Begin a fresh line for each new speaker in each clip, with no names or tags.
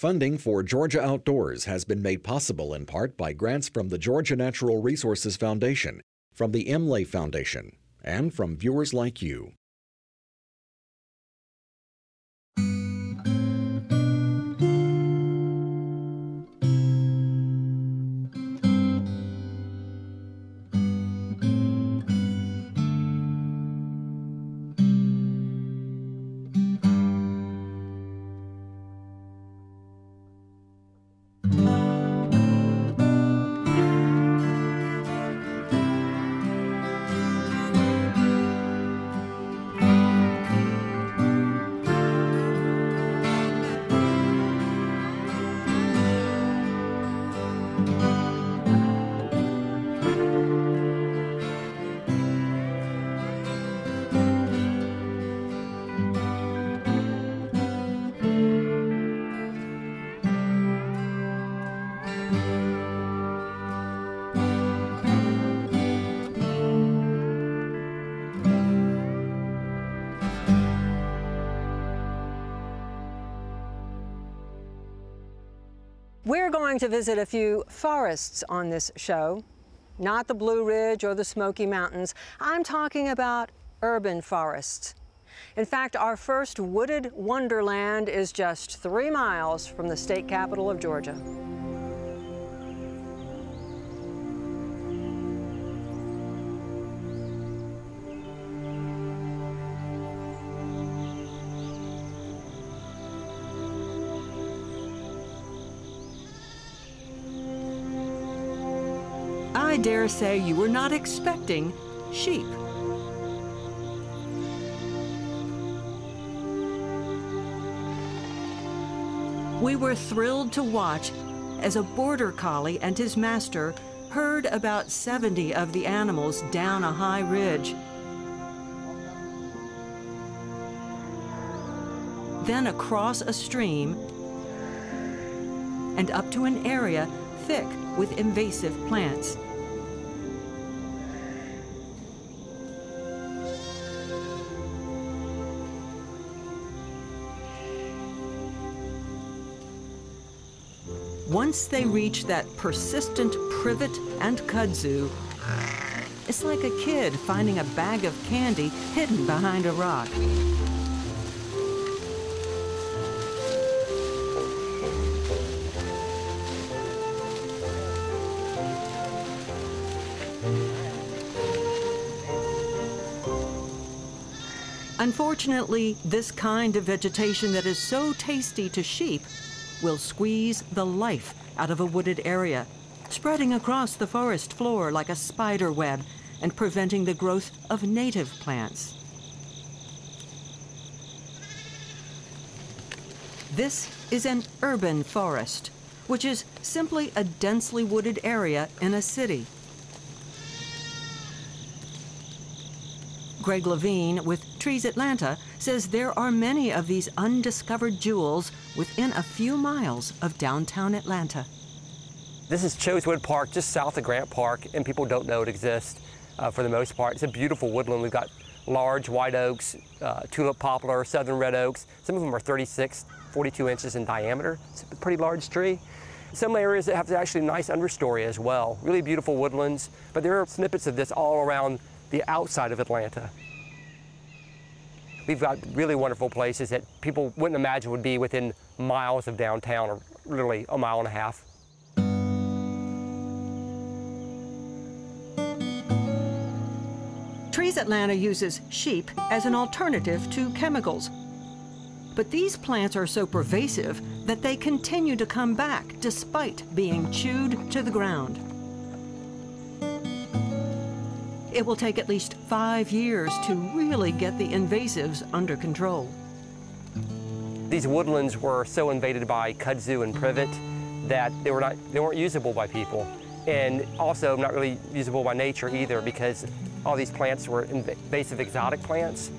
Funding for Georgia Outdoors has been made possible in part by grants from the Georgia Natural Resources Foundation, from the Imlay Foundation, and from viewers like you.
We're going to visit a few forests on this show, not the Blue Ridge or the Smoky Mountains. I'm talking about urban forests. In fact, our first wooded wonderland is just 3 miles from the state capital of Georgia. I dare say you were not expecting sheep. We were thrilled to watch as a border collie and his master herd about 70 of the animals down a high ridge. Then across a stream and up to an area thick with invasive plants. Once they reach that persistent privet and kudzu, it's like a kid finding a bag of candy hidden behind a rock. Unfortunately, this kind of vegetation that is so tasty to sheep will squeeze the life out of a wooded area, spreading across the forest floor like a spider web and preventing the growth of native plants. This is an urban forest, which is simply a densely wooded area in a city. Greg Levine with Trees Atlanta says there are many of these undiscovered jewels within a few miles of downtown Atlanta.
This is Chosewood Park, just south of Grant Park, and people don't know it exists for the most part. It's a beautiful woodland. We've got large white oaks, tulip poplar, southern red oaks. Some of them are 36, 42 inches in diameter. It's a pretty large tree. Some areas that have actually nice understory as well. Really beautiful woodlands, but there are snippets of this all around the outside of Atlanta. We've got really wonderful places that people wouldn't imagine would be within miles of downtown, or literally a mile and a half.
Trees Atlanta uses sheep as an alternative to chemicals. But these plants are so pervasive that they continue to come back despite being chewed to the ground. It will take at least 5 years to really get the invasives under control.
These woodlands were so invaded by kudzu and privet that they weren't usable by people, and also not really usable by nature either, because all these plants were invasive exotic plants.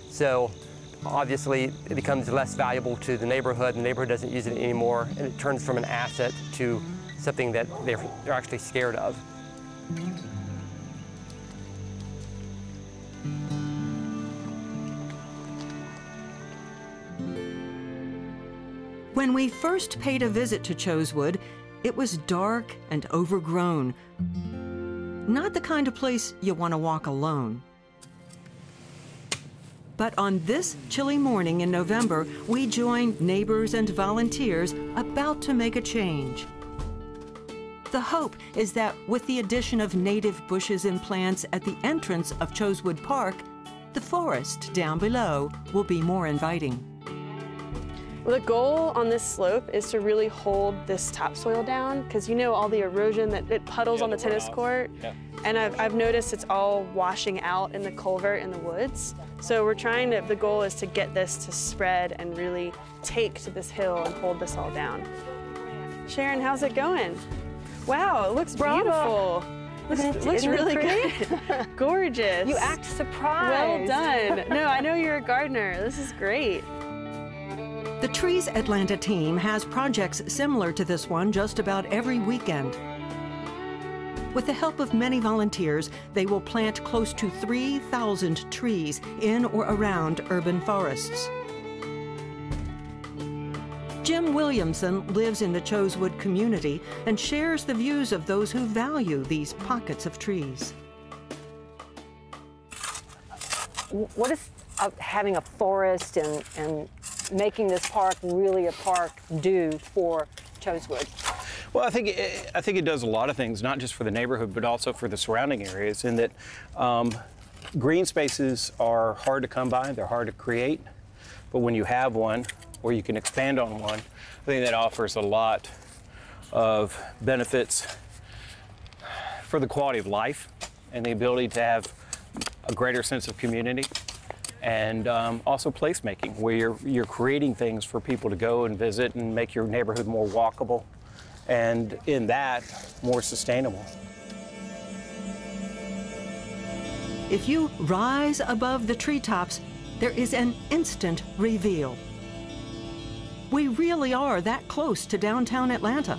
So obviously it becomes less valuable to the neighborhood. The neighborhood doesn't use it anymore, and it turns from an asset to something that they're actually scared of.
When we first paid a visit to Chosewood, it was dark and overgrown. Not the kind of place you want to walk alone. But on this chilly morning in November, we join neighbors and volunteers about to make a change. The hope is that with the addition of native bushes and plants at the entrance of Chosewood Park, the forest down below will be more inviting.
Well, the goal on this slope is to really hold this topsoil down, because you know all the erosion that it puddles on the tennis court. Yeah. And I've noticed it's all washing out in the culvert in the woods. So we're trying to, the goal is to get this to spread and really take to this hill and hold this all down. Sharon, how's it going? Wow, it looks beautiful. Looks really good. Gorgeous.
You act surprised.
Well done. No, I know you're a gardener. This is great.
The Trees Atlanta team has projects similar to this one just about every weekend. With the help of many volunteers, they will plant close to 3,000 trees in or around urban forests. Jim Williamson lives in the Chosewood community and shares the views of those who value these pockets of trees. What does having a forest and making this park really a park do for Chosewood?
Well, I think it does a lot of things, not just for the neighborhood, but also for the surrounding areas, in that green spaces are hard to come by, they're hard to create, but when you have one, or you can expand on one, I think that offers a lot of benefits for the quality of life and the ability to have a greater sense of community, and also placemaking, where you're creating things for people to go and visit and make your neighborhood more walkable, and in that, more sustainable.
If you rise above the treetops, there is an instant reveal. We really are that close to downtown Atlanta.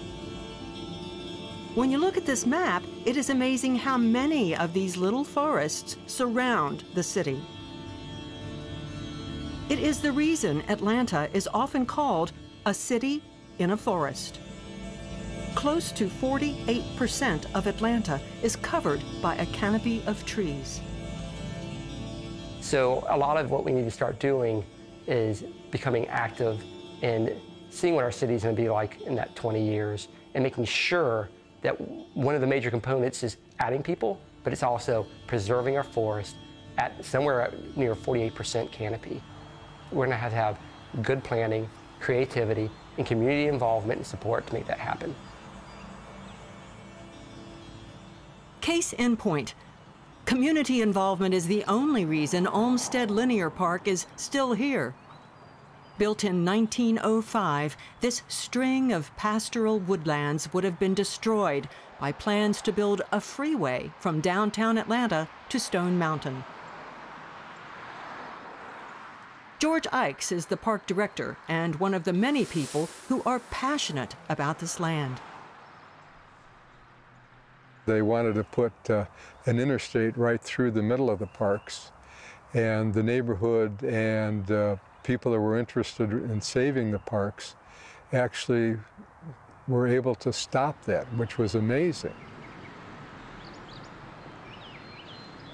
When you look at this map, it is amazing how many of these little forests surround the city. It is the reason Atlanta is often called a city in a forest. Close to 48% of Atlanta is covered by a canopy of trees.
So a lot of what we need to start doing is becoming active and seeing what our city is going to be like in that 20 years and making sure that one of the major components is adding people, but it's also preserving our forest at somewhere near 48% canopy. We're going to have good planning, creativity, and community involvement and support to make that happen.
Case in point, community involvement is the only reason Olmsted Linear Park is still here. Built in 1905, this string of pastoral woodlands would have been destroyed by plans to build a freeway from downtown Atlanta to Stone Mountain. George Ikes is the park director and one of the many people who are passionate about this land.
They wanted to put an interstate right through the middle of the parks, and the neighborhood and people that were interested in saving the parks actually were able to stop that, which was amazing.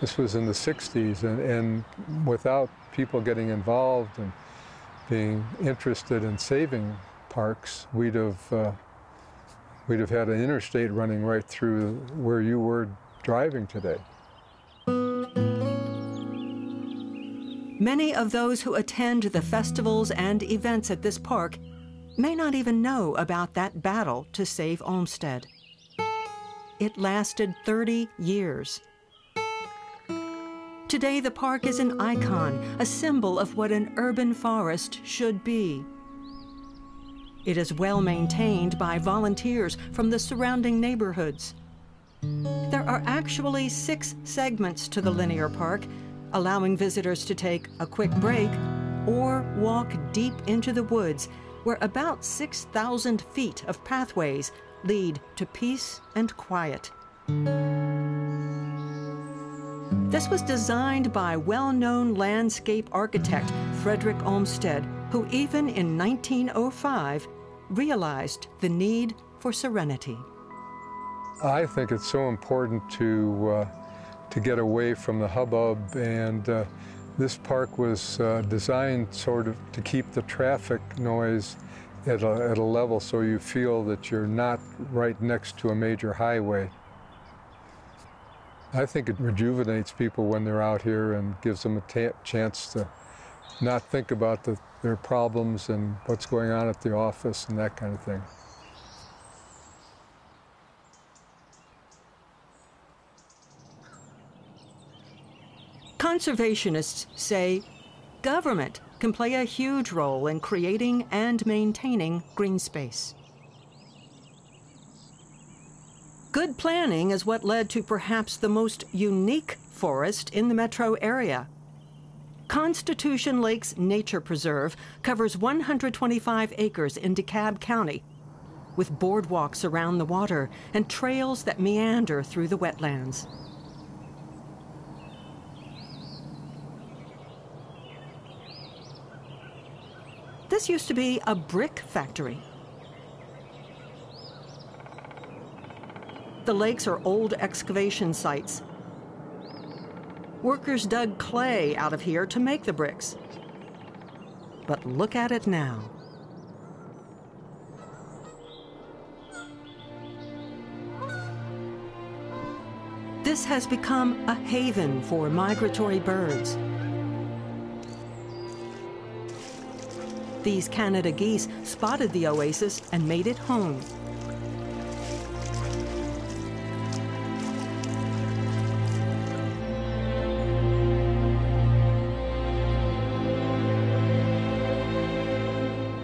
This was in the 60s, and without people getting involved and being interested in saving parks, we'd have had an interstate running right through where you were driving today.
Many of those who attend the festivals and events at this park may not even know about that battle to save Olmsted. It lasted 30 years. Today, the park is an icon, a symbol of what an urban forest should be. It is well maintained by volunteers from the surrounding neighborhoods. There are actually 6 segments to the linear park, allowing visitors to take a quick break or walk deep into the woods, where about 6,000 feet of pathways lead to peace and quiet. This was designed by well-known landscape architect Frederick Olmsted, who even in 1905 realized the need for serenity.
I think it's so important to get away from the hubbub, and this park was designed sort of to keep the traffic noise at a level so you feel that you're not right next to a major highway. I think it rejuvenates people when they're out here and gives them a chance to not think about their problems and what's going on at the office and that kind of thing.
Conservationists say government can play a huge role in creating and maintaining green space. Good planning is what led to perhaps the most unique forest in the metro area. Constitution Lakes Nature Preserve covers 125 acres in DeKalb County, with boardwalks around the water and trails that meander through the wetlands. This used to be a brick factory. The lakes are old excavation sites. Workers dug clay out of here to make the bricks. But look at it now. This has become a haven for migratory birds. These Canada geese spotted the oasis and made it home.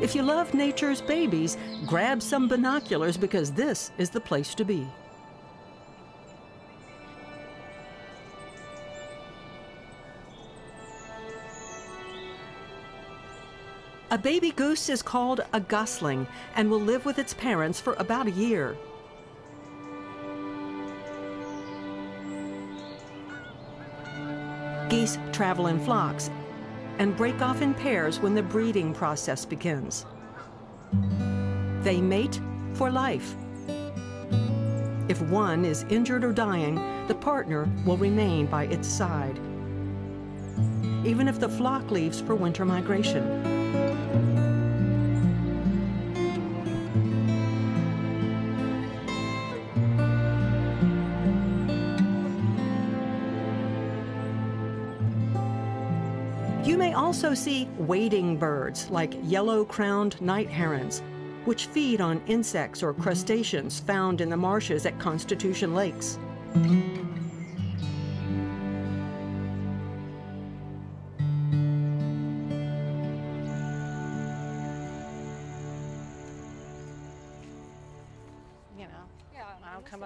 If you love nature's babies, grab some binoculars because this is the place to be. A baby goose is called a gosling and will live with its parents for about a year. Geese travel in flocks and break off in pairs when the breeding process begins. They mate for life. If one is injured or dying, the partner will remain by its side, even if the flock leaves for winter migration. You may also see wading birds like yellow-crowned night herons, which feed on insects or crustaceans found in the marshes at Constitution Lakes.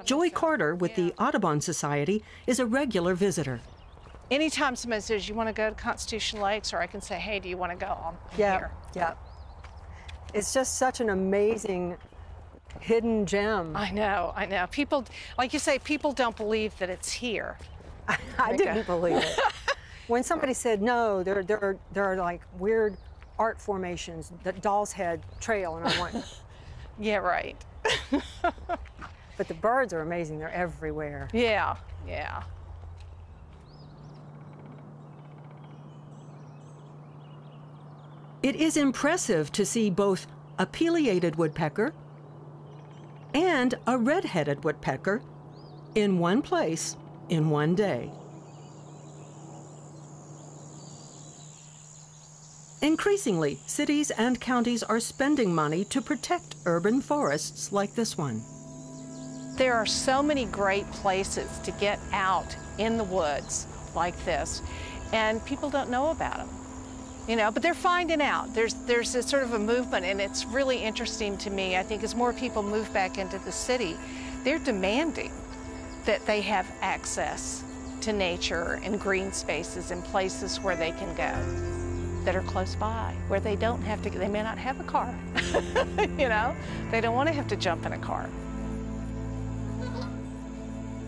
Joy Carter with the Audubon Society is a regular visitor.
Anytime somebody says, you want to go to Constitution Lakes, or I can say, hey, do you want to go? I'm here.
Yeah. It's just such an amazing hidden gem.
I know. People, like you say, people don't believe that it's here.
I didn't believe it. When somebody said, no, there are like weird art formations, the Doll's Head Trail, and I went,
yeah, right.
But the birds are amazing. They're everywhere.
Yeah.
It is impressive to see both a pileated woodpecker and a red-headed woodpecker in one place in one day. Increasingly, cities and counties are spending money to protect urban forests like this one.
There are so many great places to get out in the woods like this, and people don't know about them. But they're finding out. There's a sort of a movement, and it's really interesting to me. I think as more people move back into the city, they're demanding that they have access to nature and green spaces and places where they can go that are close by, where they don't have to, they may not have a car, They don't want to have to jump in a car.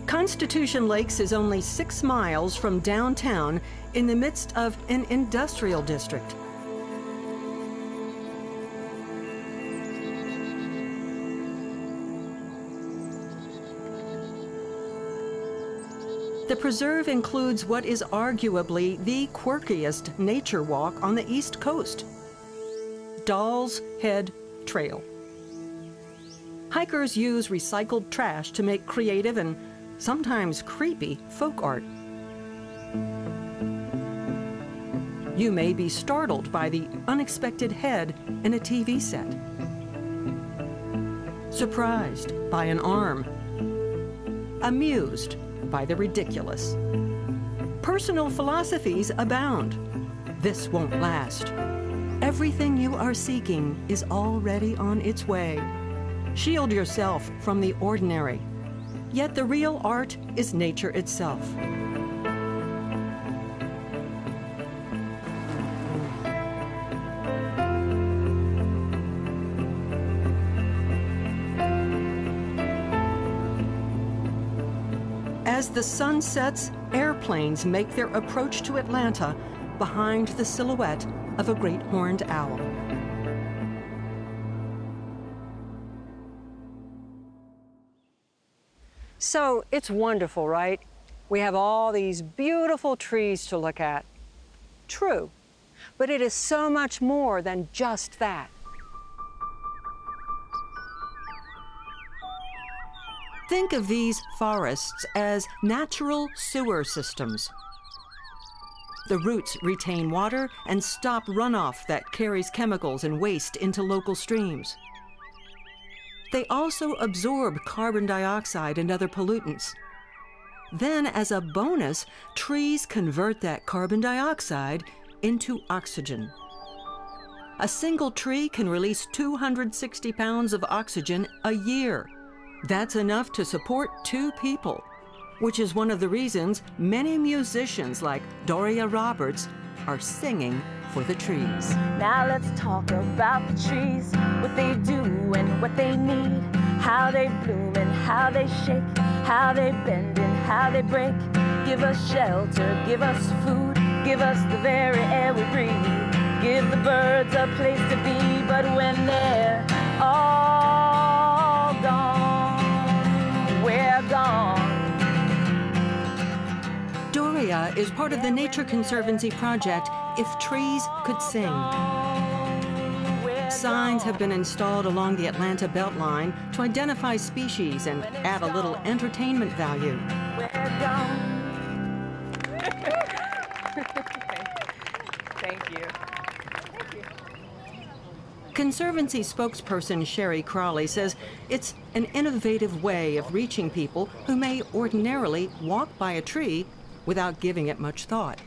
Constitution Lakes is only 6 miles from downtown in the midst of an industrial district. The preserve includes what is arguably the quirkiest nature walk on the East Coast, Doll's Head Trail. Hikers use recycled trash to make creative and sometimes creepy folk art. You may be startled by the unexpected head in a TV set, surprised by an arm, amused by the ridiculous. Personal philosophies abound. This won't last. Everything you are seeking is already on its way. Shield yourself from the ordinary. Yet the real art is nature itself. As the sun sets, airplanes make their approach to Atlanta behind the silhouette of a great horned owl. So it's wonderful, right? We have all these beautiful trees to look at. True, but it is so much more than just that. Think of these forests as natural sewer systems. The roots retain water and stop runoff that carries chemicals and waste into local streams. They also absorb carbon dioxide and other pollutants. Then, as a bonus, trees convert that carbon dioxide into oxygen. A single tree can release 260 pounds of oxygen a year. That's enough to support 2 people, which is one of the reasons many musicians like Doria Roberts are singing for the trees.
Now let's talk about the trees, what they do and what they need, how they bloom and how they shake, how they bend and how they break. Give us shelter, give us food, give us the very air we breathe, give the birds a place to be, but when they're all gone, we're gone.
Doria is part of the Nature Conservancy project If Trees Could Sing. Signs have been installed along the Atlanta Beltline to identify species and add a little entertainment value.
Thank you.
Conservancy spokesperson Sherry Crawley says it's an innovative way of reaching people who may ordinarily walk by a tree without giving it much thought.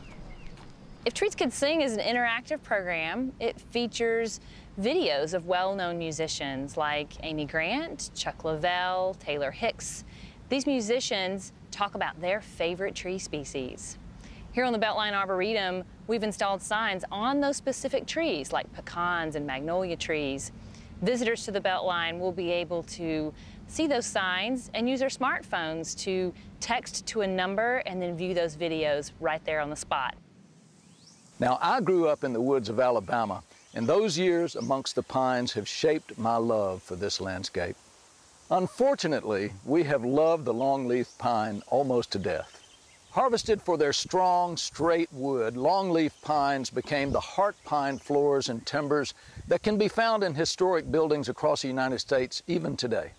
If Trees Could Sing is an interactive program. It features videos of well-known musicians like Amy Grant, Chuck Leavell, Taylor Hicks. These musicians talk about their favorite tree species. Here on the Beltline Arboretum, we've installed signs on those specific trees like pecans and magnolia trees. Visitors to the Beltline will be able to see those signs and use their smartphones to text to a number and then view those videos right there on the spot.
Now, I grew up in the woods of Alabama, and those years amongst the pines have shaped my love for this landscape. Unfortunately, we have loved the longleaf pine almost to death. Harvested for their strong, straight wood, longleaf pines became the heart pine floors and timbers that can be found in historic buildings across the United States even today.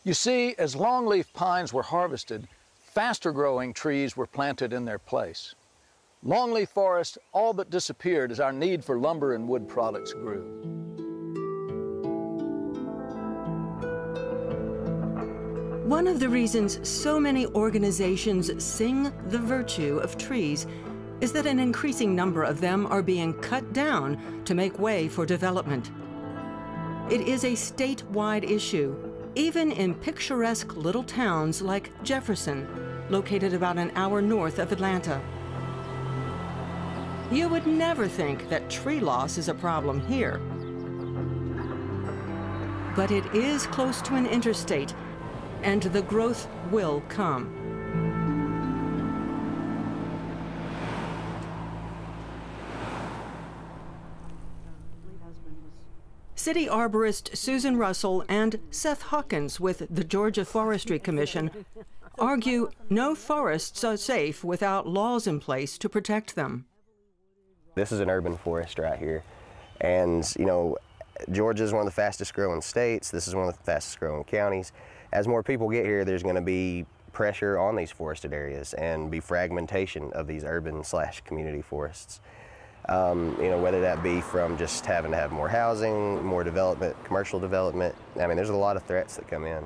You see, as longleaf pines were harvested, faster-growing trees were planted in their place. Longleaf forests all but disappeared as our need for lumber and wood products grew.
One of the reasons so many organizations sing the virtue of trees is that an increasing number of them are being cut down to make way for development. It is a statewide issue, even in picturesque little towns like Jefferson, located about an hour north of Atlanta. You would never think that tree loss is a problem here. But it is close to an interstate, and the growth will come. City arborist Susan Russell and Seth Hawkins with the Georgia Forestry Commission argue no forests are safe without laws in place to protect them.
This is an urban forest right here. And, you know, Georgia is one of the fastest growing states. This is one of the fastest growing counties. As more people get here, there's going to be pressure on these forested areas and be fragmentation of these urban/community forests. You know, whether that be from just having to have more housing, more development, commercial development. I mean, there's a lot of threats that come in.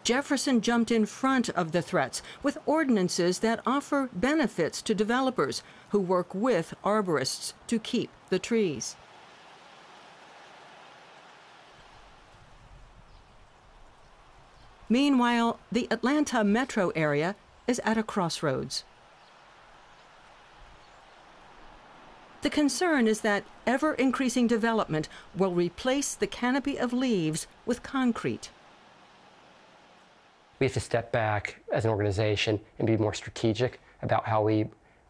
Jefferson jumped in front of the threats with ordinances that offer benefits to developers who work with arborists to keep the trees. Meanwhile, the Atlanta metro area is at a crossroads. The concern is that ever-increasing development will replace the canopy of leaves with concrete.
We have to step back as an organization and be more strategic about how we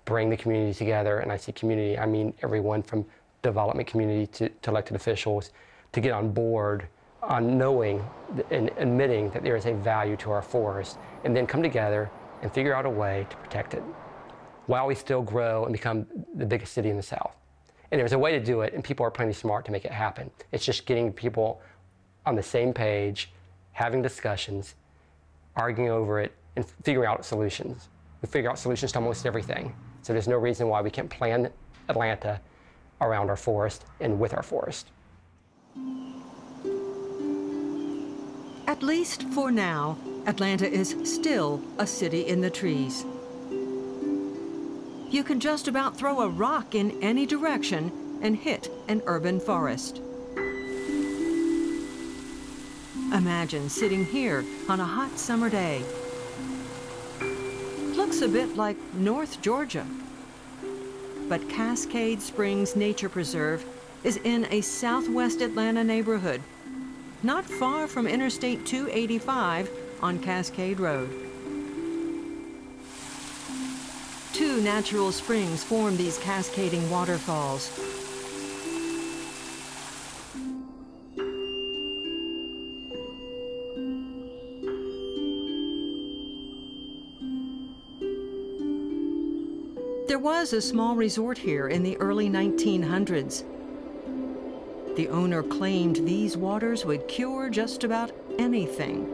bring the community together. And I say community, I mean everyone from development community to elected officials to get on board on knowing and admitting that there is a value to our forest, and then come together and figure out a way to protect it while we still grow and become the biggest city in the South. And there's a way to do it, and people are plenty smart to make it happen. It's just getting people on the same page, having discussions, arguing over it, and figuring out solutions. We figure out solutions to almost everything. So there's no reason why we can't plan Atlanta around our forest and with our forest.
At least for now, Atlanta is still a city in the trees. You can just about throw a rock in any direction and hit an urban forest. Imagine sitting here on a hot summer day. Looks a bit like North Georgia. But Cascade Springs Nature Preserve is in a southwest Atlanta neighborhood, not far from Interstate 285 on Cascade Road. Two natural springs form these cascading waterfalls. There was a small resort here in the early 1900s. The owner claimed these waters would cure just about anything.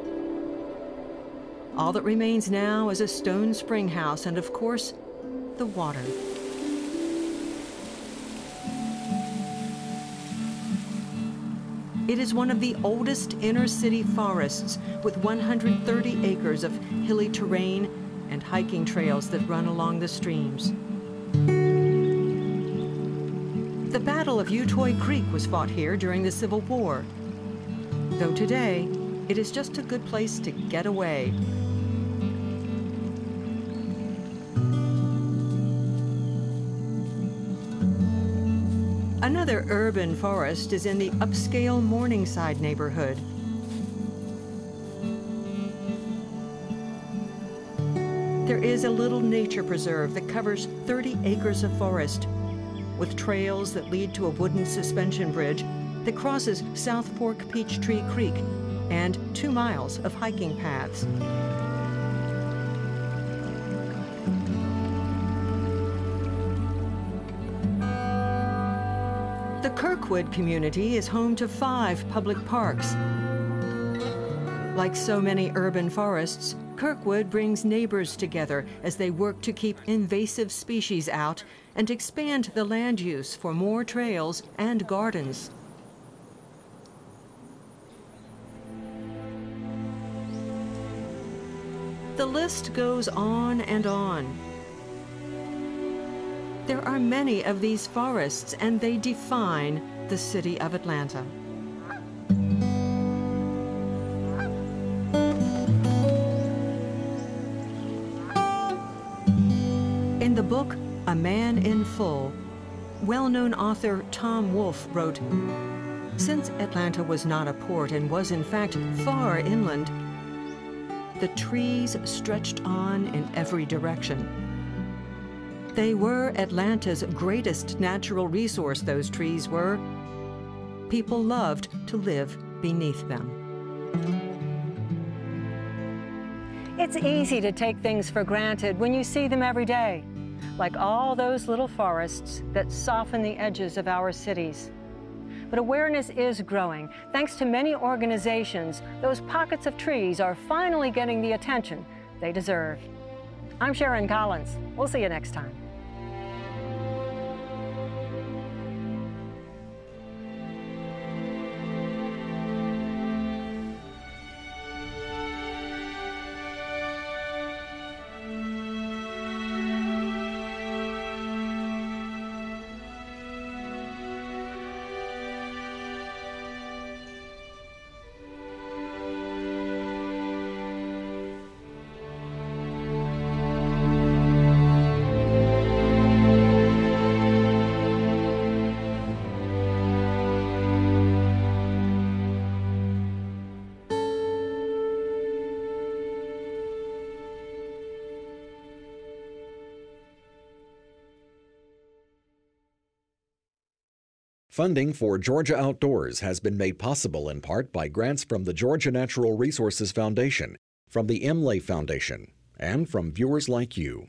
All that remains now is a stone spring house and, of course, the water. It is one of the oldest inner-city forests with 130 acres of hilly terrain and hiking trails that run along the streams. The Battle of Utoy Creek was fought here during the Civil War, though today it is just a good place to get away. Another urban forest is in the upscale Morningside neighborhood. There is a little nature preserve that covers 30 acres of forest, with trails that lead to a wooden suspension bridge that crosses South Fork Peachtree Creek and 2 miles of hiking paths. The Kirkwood community is home to 5 public parks. Like so many urban forests, Kirkwood brings neighbors together as they work to keep invasive species out and expand the land use for more trails and gardens. The list goes on and on. There are many of these forests, and they define the city of Atlanta. In the book, A Man in Full, well-known author Tom Wolfe wrote, "Since Atlanta was not a port and was in fact far inland, the trees stretched on in every direction. They were Atlanta's greatest natural resource, those trees were. People loved to live beneath them." It's easy to take things for granted when you see them every day, like all those little forests that soften the edges of our cities. But awareness is growing. Thanks to many organizations, those pockets of trees are finally getting the attention they deserve. I'm Sharon Collins. We'll see you next time.
Funding for Georgia Outdoors has been made possible in part by grants from the Georgia Natural Resources Foundation, from the Imlay Foundation, and from viewers like you.